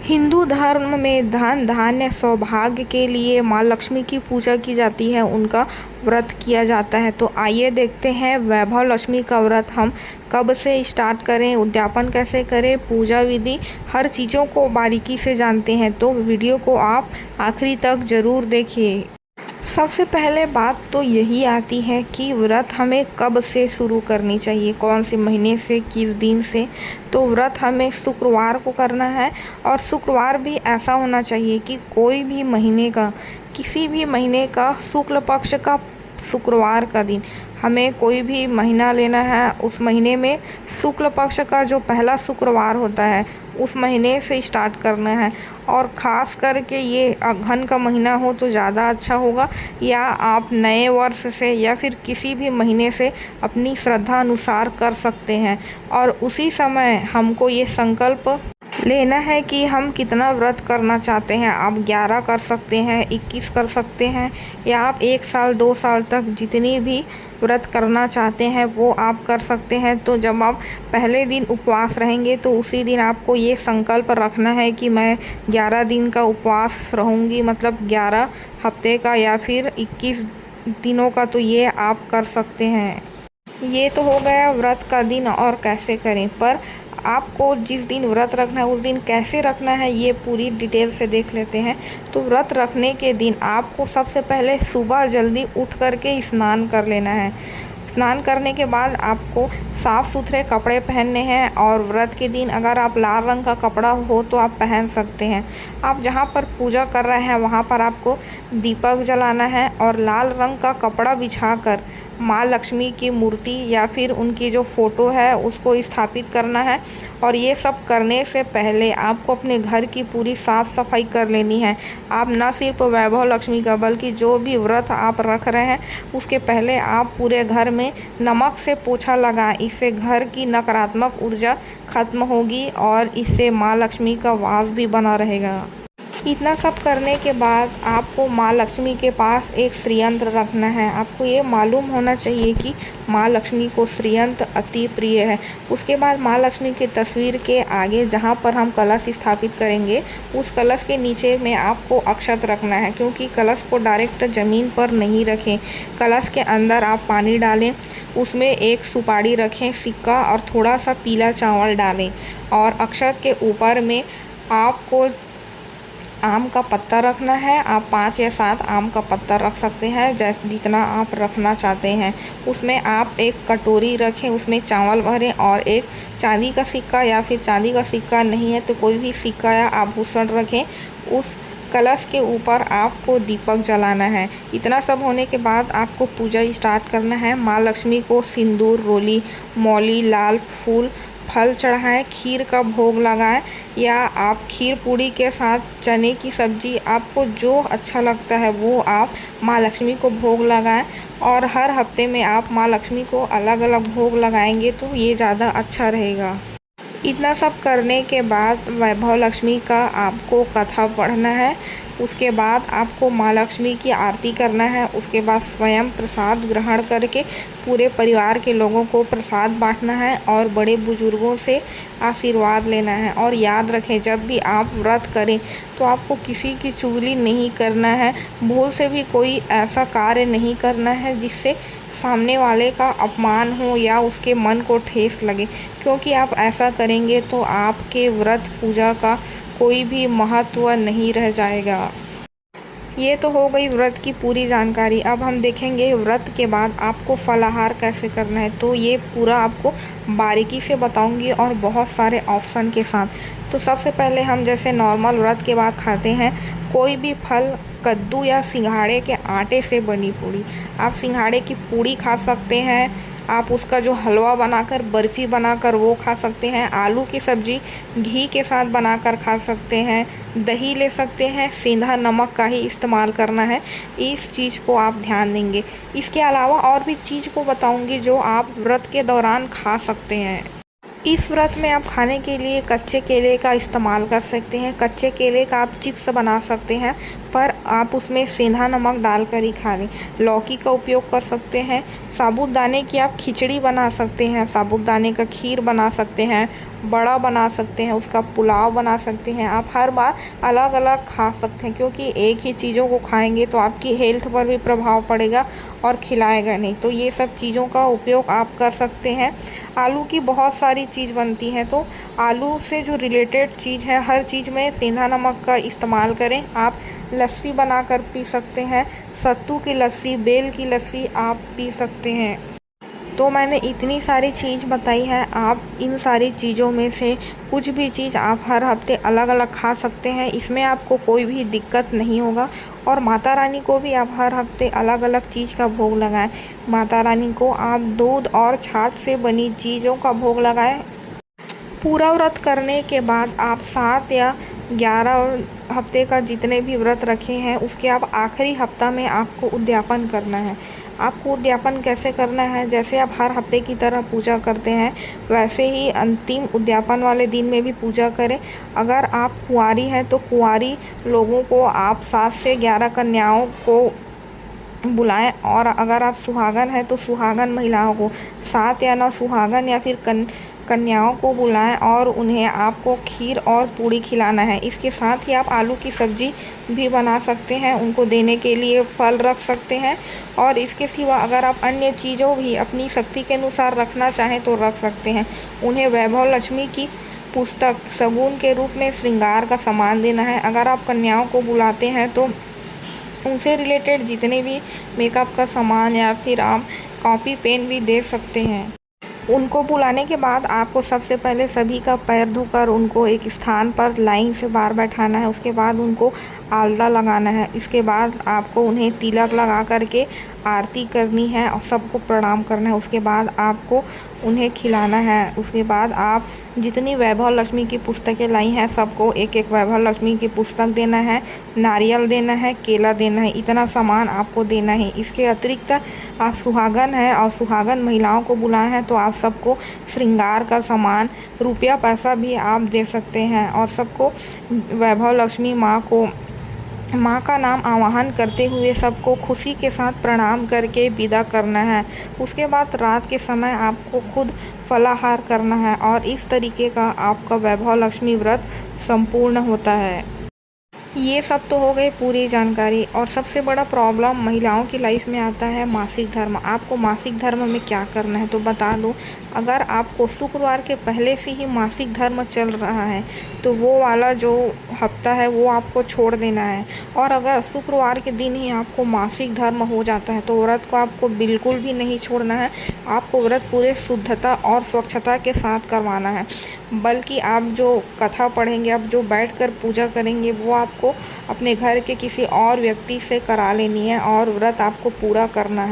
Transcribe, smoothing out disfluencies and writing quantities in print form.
हिंदू धर्म में धन धान्य सौभाग्य के लिए माँ लक्ष्मी की पूजा की जाती है, उनका व्रत किया जाता है। तो आइए देखते हैं वैभव लक्ष्मी का व्रत हम कब से स्टार्ट करें, उद्यापन कैसे करें, पूजा विधि, हर चीज़ों को बारीकी से जानते हैं। तो वीडियो को आप आखिरी तक ज़रूर देखिए। सबसे पहले बात तो यही आती है कि व्रत हमें कब से शुरू करनी चाहिए, कौन से महीने से, किस दिन से। तो व्रत हमें शुक्रवार को करना है और शुक्रवार भी ऐसा होना चाहिए कि कोई भी महीने का, किसी भी महीने का शुक्ल पक्ष का शुक्रवार का दिन हमें कोई भी महीना लेना है। उस महीने में शुक्ल पक्ष का जो पहला शुक्रवार होता है उस महीने से स्टार्ट करना है। और ख़ास करके ये अगहन का महीना हो तो ज़्यादा अच्छा होगा, या आप नए वर्ष से या फिर किसी भी महीने से अपनी श्रद्धा अनुसार कर सकते हैं। और उसी समय हमको ये संकल्प लेना है कि हम कितना व्रत करना चाहते हैं। आप 11 कर सकते हैं, 21 कर सकते हैं, या आप 1 साल 2 साल तक जितनी भी व्रत करना चाहते हैं वो आप कर सकते हैं। तो जब आप पहले दिन उपवास रहेंगे तो उसी दिन आपको ये संकल्प रखना है कि मैं 11 दिन का उपवास रहूँगी, मतलब 11 हफ्ते का या फिर 21 दिनों का। तो ये आप कर सकते हैं। ये तो हो गया व्रत का दिन और कैसे करें, पर आपको जिस दिन व्रत रखना है उस दिन कैसे रखना है ये पूरी डिटेल से देख लेते हैं। तो व्रत रखने के दिन आपको सबसे पहले सुबह जल्दी उठ करके स्नान कर लेना है। स्नान करने के बाद आपको साफ़ सुथरे कपड़े पहनने हैं, और व्रत के दिन अगर आप लाल रंग का कपड़ा हो तो आप पहन सकते हैं। आप जहाँ पर पूजा कर रहे हैं वहाँ पर आपको दीपक जलाना है और लाल रंग का कपड़ा बिछाकर माँ लक्ष्मी की मूर्ति या फिर उनकी जो फ़ोटो है उसको स्थापित करना है। और ये सब करने से पहले आपको अपने घर की पूरी साफ़ सफाई कर लेनी है। आप न सिर्फ वैभव लक्ष्मी का बल्कि जो भी व्रत आप रख रहे हैं उसके पहले आप पूरे घर में नमक से पोछा लगाएं। इससे घर की नकारात्मक ऊर्जा खत्म होगी और इससे माँ लक्ष्मी का वास भी बना रहेगा। इतना सब करने के बाद आपको माँ लक्ष्मी के पास एक श्रीयंत्र रखना है। आपको ये मालूम होना चाहिए कि माँ लक्ष्मी को श्रीयंत्र अति प्रिय है। उसके बाद माँ लक्ष्मी की तस्वीर के आगे जहाँ पर हम कलश स्थापित करेंगे उस कलश के नीचे में आपको अक्षत रखना है, क्योंकि कलश को डायरेक्ट ज़मीन पर नहीं रखें। कलश के अंदर आप पानी डालें, उसमें एक सुपारी रखें, सिक्का और थोड़ा सा पीला चावल डालें, और अक्षत के ऊपर में आपको आम का पत्ता रखना है। आप 5 या 7 आम का पत्ता रख सकते हैं, जैसे जितना आप रखना चाहते हैं। उसमें आप एक कटोरी रखें, उसमें चावल भरें और एक चांदी का सिक्का, या फिर चांदी का सिक्का नहीं है तो कोई भी सिक्का या आभूषण रखें। उस कलश के ऊपर आपको दीपक जलाना है। इतना सब होने के बाद आपको पूजा स्टार्ट करना है। माँ लक्ष्मी को सिंदूर, रोली, मौली, लाल फूल, फल चढ़ाएं, खीर का भोग लगाएं, या आप खीर पूड़ी के साथ चने की सब्ज़ी, आपको जो अच्छा लगता है वो आप माँ लक्ष्मी को भोग लगाएं। और हर हफ्ते में आप माँ लक्ष्मी को अलग अलग भोग लगाएंगे तो ये ज़्यादा अच्छा रहेगा। इतना सब करने के बाद वैभव लक्ष्मी का आपको कथा पढ़ना है। उसके बाद आपको माँ लक्ष्मी की आरती करना है। उसके बाद स्वयं प्रसाद ग्रहण करके पूरे परिवार के लोगों को प्रसाद बांटना है और बड़े बुजुर्गों से आशीर्वाद लेना है। और याद रखें, जब भी आप व्रत करें तो आपको किसी की चुगली नहीं करना है। भूल से भी कोई ऐसा कार्य नहीं करना है जिससे सामने वाले का अपमान हो या उसके मन को ठेस लगे, क्योंकि आप ऐसा करेंगे तो आपके व्रत पूजा का कोई भी महत्व नहीं रह जाएगा। ये तो हो गई व्रत की पूरी जानकारी। अब हम देखेंगे व्रत के बाद आपको फलाहार कैसे करना है। तो ये पूरा आपको बारीकी से बताऊंगी और बहुत सारे ऑप्शन के साथ। तो सबसे पहले हम जैसे नॉर्मल व्रत के बाद खाते हैं कोई भी फल, कद्दू या सिंघाड़े के आटे से बनी पूड़ी। आप सिंघाड़े की पूड़ी खा सकते हैं, आप उसका जो हलवा बनाकर, बर्फ़ी बनाकर वो खा सकते हैं। आलू की सब्ज़ी घी के साथ बनाकर खा सकते हैं। दही ले सकते हैं, सेंधा नमक का ही इस्तेमाल करना है। इस चीज़ को आप ध्यान देंगे। इसके अलावा और भी चीज़ को बताऊंगी जो आप व्रत के दौरान खा सकते हैं। इस व्रत में आप खाने के लिए कच्चे केले का इस्तेमाल कर सकते हैं। कच्चे केले का आप चिप्स बना सकते हैं, पर आप उसमें सेंधा नमक डालकर ही खा लें। लौकी का उपयोग कर सकते हैं। साबूदाने की आप खिचड़ी बना सकते हैं, साबूदाने का खीर बना सकते हैं, बड़ा बना सकते हैं, उसका पुलाव बना सकते हैं। आप हर बार अलग अलग खा सकते हैं, क्योंकि एक ही चीज़ों को खाएंगे तो आपकी हेल्थ पर भी प्रभाव पड़ेगा और खिलाएगा नहीं। तो ये सब चीज़ों का उपयोग आप कर सकते हैं। आलू की बहुत सारी चीज़ बनती है, तो आलू से जो रिलेटेड चीज़ है हर चीज़ में सेंधा नमक का इस्तेमाल करें। आप लस्सी बनाकर पी सकते हैं, सत्तू की लस्सी, बेल की लस्सी आप पी सकते हैं। तो मैंने इतनी सारी चीज़ बताई है, आप इन सारी चीज़ों में से कुछ भी चीज़ आप हर हफ्ते अलग अलग खा सकते हैं, इसमें आपको कोई भी दिक्कत नहीं होगा। और माता रानी को भी आप हर हफ्ते अलग अलग चीज़ का भोग लगाएं। माता रानी को आप दूध और छाछ से बनी चीज़ों का भोग लगाएं। पूरा व्रत करने के बाद आप 7 या 11 हफ्ते का जितने भी व्रत रखे हैं उसके आप आखिरी हफ्ता में आपको उद्यापन करना है। आपको उद्यापन कैसे करना है, जैसे आप हर हफ्ते की तरह पूजा करते हैं वैसे ही अंतिम उद्यापन वाले दिन में भी पूजा करें। अगर आप कुंवारी हैं तो कुंवारी लोगों को आप 7 से 11 कन्याओं को बुलाएं, और अगर आप सुहागन हैं तो सुहागन महिलाओं को 7 या 9 सुहागन या फिर कन्याओं को बुलाएं और उन्हें आपको खीर और पूड़ी खिलाना है। इसके साथ ही आप आलू की सब्ज़ी भी बना सकते हैं, उनको देने के लिए फल रख सकते हैं। और इसके सिवा अगर आप अन्य चीज़ों भी अपनी शक्ति के अनुसार रखना चाहें तो रख सकते हैं। उन्हें वैभव लक्ष्मी की पुस्तक शगुन के रूप में श्रृंगार का सामान देना है। अगर आप कन्याओं को बुलाते हैं तो उनसे रिलेटेड जितने भी मेकअप का सामान या फिर आप कॉपी पेन भी दे सकते हैं। उनको बुलाने के बाद आपको सबसे पहले सभी का पैर धोकर उनको एक स्थान पर लाइन से बाहर बैठाना है। उसके बाद उनको आलता लगाना है। इसके बाद आपको उन्हें तिलक लगा करके आरती करनी है और सबको प्रणाम करना है। उसके बाद आपको उन्हें खिलाना है। उसके बाद आप जितनी वैभव लक्ष्मी की पुस्तकें लाई हैं सबको एक एक वैभव लक्ष्मी की पुस्तक देना है, नारियल देना है, केला देना है, इतना सामान आपको देना है। इसके अतिरिक्त आप सुहागन हैं और सुहागन महिलाओं को बुलाए हैं तो आप सबको श्रृंगार का सामान, रुपया पैसा भी आप दे सकते हैं। और सबको वैभव लक्ष्मी माँ का नाम आवाहन करते हुए सबको खुशी के साथ प्रणाम करके विदा करना है। उसके बाद रात के समय आपको खुद फलाहार करना है और इस तरीके का आपका वैभव लक्ष्मी व्रत संपूर्ण होता है। ये सब तो हो गई पूरी जानकारी। और सबसे बड़ा प्रॉब्लम महिलाओं की लाइफ में आता है मासिक धर्म। आपको मासिक धर्म में क्या करना है तो बता दूं, अगर आपको शुक्रवार के पहले से ही मासिक धर्म चल रहा है तो वो वाला जो हफ्ता है वो आपको छोड़ देना है। और अगर शुक्रवार के दिन ही आपको मासिक धर्म हो जाता है तो व्रत को आपको बिल्कुल भी नहीं छोड़ना है। आपको व्रत पूरे शुद्धता और स्वच्छता के साथ करवाना है। बल्कि आप जो कथा पढ़ेंगे, आप जो बैठकर पूजा करेंगे वो आपको अपने घर के किसी और व्यक्ति से करा लेनी है और व्रत आपको पूरा करना है।